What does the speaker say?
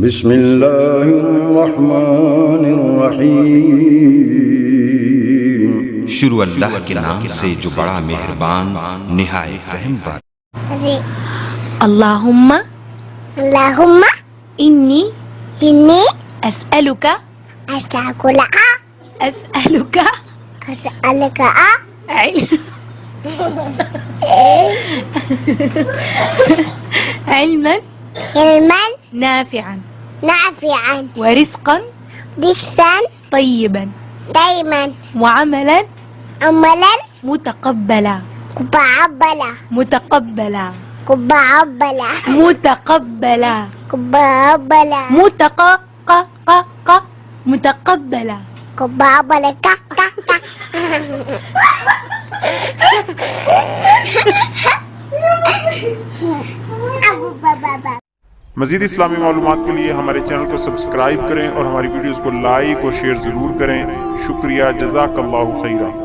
बिस्मिल्लाहिर्रहमानिर्रहीम। शुरू अल्लाह के नाम से जो बड़ा मेहरबान निहायत रहम वाला। अल्लाहुम्मा अल्लाहुम्मा इन्नी इन्नी अस्अलुका अस्ताकुला अस्अलुका अस्अलुका علما علما نافعا نافعا ورزقا رزقا طيبا دائما وعملا عملا متقبلا كبعبلا متقبلا كبعبلا متقبلا كبعبلا متقبلا كبعبلا كا كا كا मज़ीद इस्लामी मालूमात के लिए हमारे चैनल को सब्सक्राइब करें और हमारी वीडियोज़ को लाइक और शेयर ज़रूर करें। शुक्रिया, जज़ाकल्लाहु खैरा।